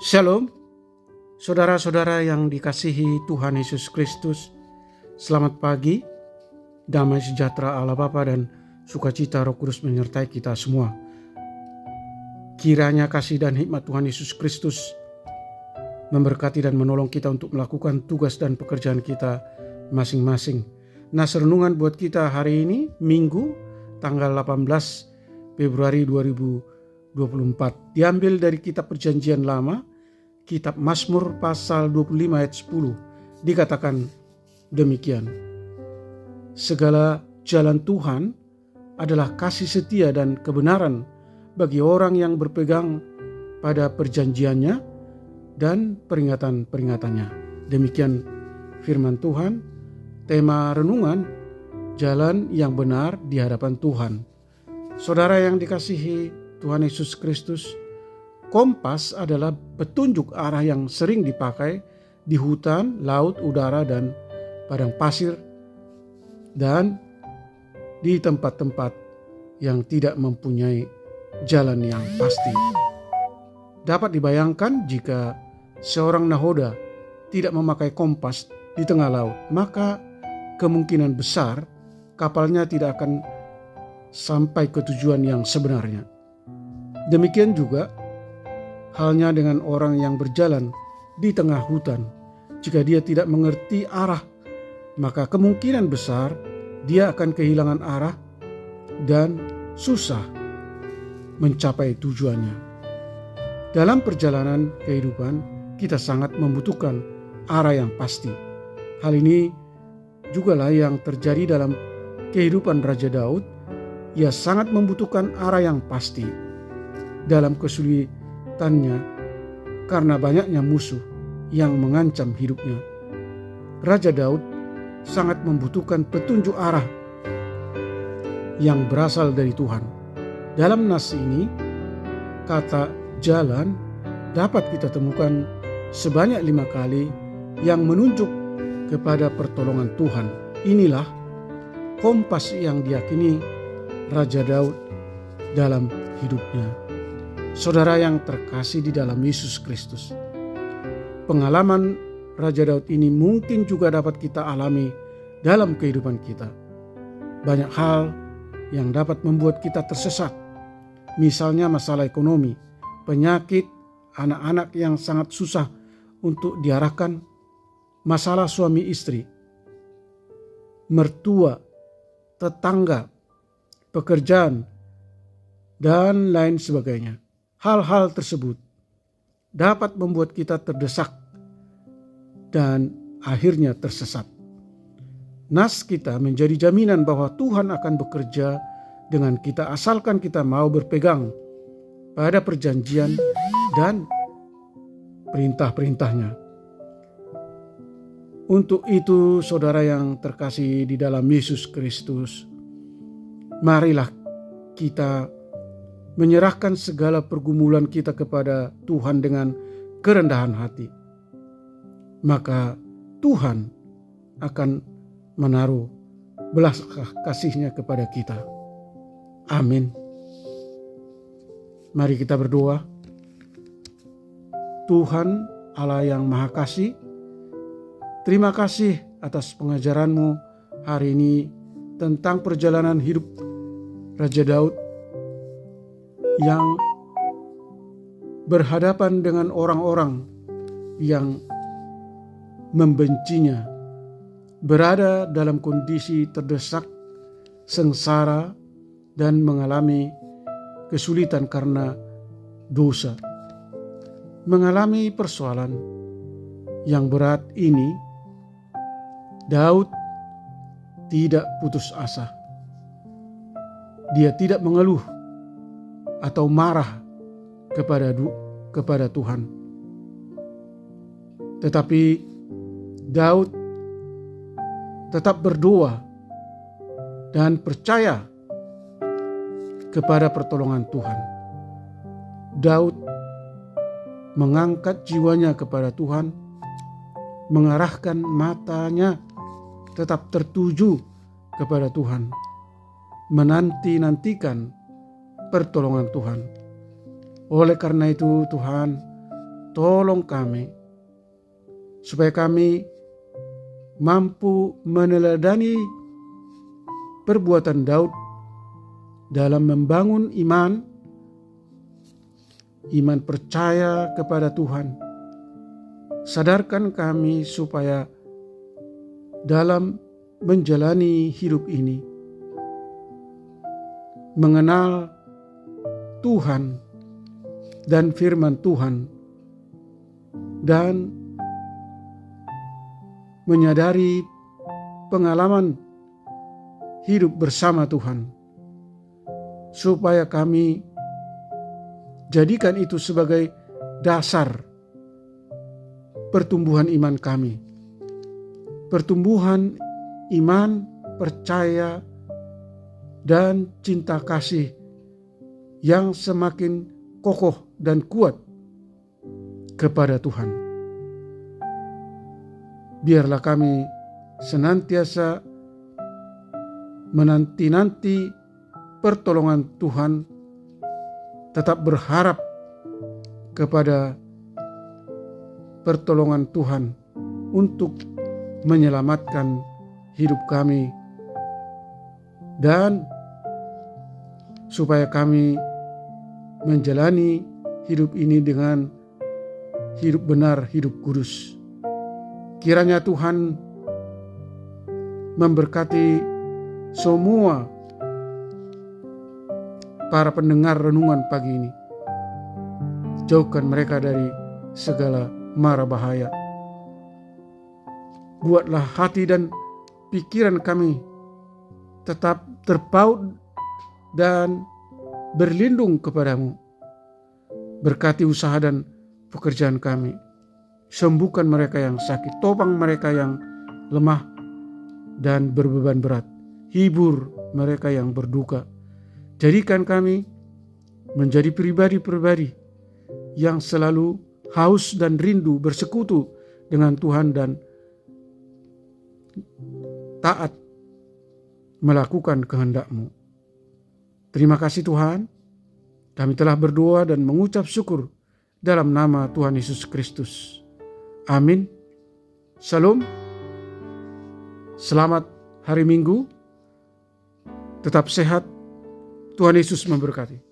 Shalom, saudara-saudara yang dikasihi Tuhan Yesus Kristus. Selamat pagi, damai sejahtera Allah Bapa dan sukacita Roh Kudus menyertai kita semua. Kiranya kasih dan hikmat Tuhan Yesus Kristus memberkati dan menolong kita untuk melakukan tugas dan pekerjaan kita masing-masing. Nah, renungan buat kita hari ini, Minggu, tanggal 18 Februari 2024. Diambil dari kitab Perjanjian Lama, Kitab Mazmur pasal 25 ayat 10, dikatakan demikian. Segala jalan Tuhan adalah kasih setia dan kebenaran bagi orang yang berpegang pada perjanjiannya dan peringatan-peringatannya. Demikian firman Tuhan. Tema renungan, jalan yang benar di hadapan Tuhan. Saudara yang dikasihi Tuhan Yesus Kristus, kompas adalah petunjuk arah yang sering dipakai di hutan, laut, udara, dan padang pasir, dan di tempat-tempat yang tidak mempunyai jalan yang pasti. Dapat dibayangkan jika seorang nahoda tidak memakai kompas di tengah laut, maka kemungkinan besar kapalnya tidak akan sampai ke tujuan yang sebenarnya. Demikian juga halnya dengan orang yang berjalan di tengah hutan. Jika dia tidak mengerti arah, maka kemungkinan besar dia akan kehilangan arah dan susah mencapai tujuannya. Dalam perjalanan kehidupan, kita sangat membutuhkan arah yang pasti. Hal ini jugalah yang terjadi dalam kehidupan Raja Daud. Ia sangat membutuhkan arah yang pasti dalam kesulitannya karena banyaknya musuh yang mengancam hidupnya. Raja Daud sangat membutuhkan petunjuk arah yang berasal dari Tuhan. Dalam nas ini, kata jalan dapat kita temukan sebanyak 5 kali yang menunjuk kepada pertolongan Tuhan. Inilah kompas yang diyakini Raja Daud dalam hidupnya. Saudara yang terkasih di dalam Yesus Kristus, pengalaman Raja Daud ini mungkin juga dapat kita alami dalam kehidupan kita. Banyak hal yang dapat membuat kita tersesat, misalnya masalah ekonomi, penyakit, anak-anak yang sangat susah untuk diarahkan, masalah suami istri, mertua, tetangga, pekerjaan, dan lain sebagainya. Hal-hal tersebut dapat membuat kita terdesak dan akhirnya tersesat. Nas kita menjadi jaminan bahwa Tuhan akan bekerja dengan kita asalkan kita mau berpegang pada perjanjian dan perintah-perintahnya. Untuk itu, saudara yang terkasih di dalam Yesus Kristus, marilah kita menyerahkan segala pergumulan kita kepada Tuhan dengan kerendahan hati. Maka Tuhan akan menaruh belas kasih-Nya kepada kita. Amin. Mari kita berdoa. Tuhan Allah yang Maha Kasih, terima kasih atas pengajaran-Mu hari ini tentang perjalanan hidup Raja Daud yang berhadapan dengan orang-orang yang membencinya, berada dalam kondisi terdesak, sengsara, dan mengalami kesulitan karena dosa. Mengalami persoalan yang berat ini, Daud tidak putus asa. Dia tidak mengeluh atau marah kepada Tuhan. Tetapi Daud tetap berdoa dan percaya kepada pertolongan Tuhan. Daud mengangkat jiwanya kepada Tuhan, mengarahkan matanya tetap tertuju kepada Tuhan, menanti-nantikan pertolongan Tuhan. Oleh karena itu Tuhan, tolong kami supaya kami mampu meneladani perbuatan Daud dalam membangun iman percaya kepada Tuhan. Sadarkan kami supaya dalam menjalani hidup ini mengenal Tuhan dan firman Tuhan dan menyadari pengalaman hidup bersama Tuhan, supaya kami jadikan itu sebagai dasar pertumbuhan iman kami. Pertumbuhan iman, percaya, dan cinta kasih yang semakin kokoh dan kuat kepada Tuhan. Biarlah kami senantiasa menanti-nanti pertolongan Tuhan, tetap berharap kepada pertolongan Tuhan untuk menyelamatkan hidup kami, dan supaya kami menjalani hidup ini dengan hidup benar, hidup kudus. Kiranya Tuhan memberkati semua para pendengar renungan pagi ini. Jauhkan mereka dari segala mara bahaya. Buatlah hati dan pikiran kami tetap terpaut dan berlindung kepadamu. Berkati usaha dan pekerjaan kami. Sembuhkan mereka yang sakit, topang mereka yang lemah dan berbeban berat. Hibur mereka yang berduka. Jadikan kami menjadi pribadi-pribadi yang selalu haus dan rindu bersekutu dengan Tuhan dan taat melakukan kehendak-Mu. Terima kasih Tuhan, kami telah berdoa dan mengucap syukur dalam nama Tuhan Yesus Kristus. Amin. Shalom. Selamat hari Minggu. Tetap sehat. Tuhan Yesus memberkati.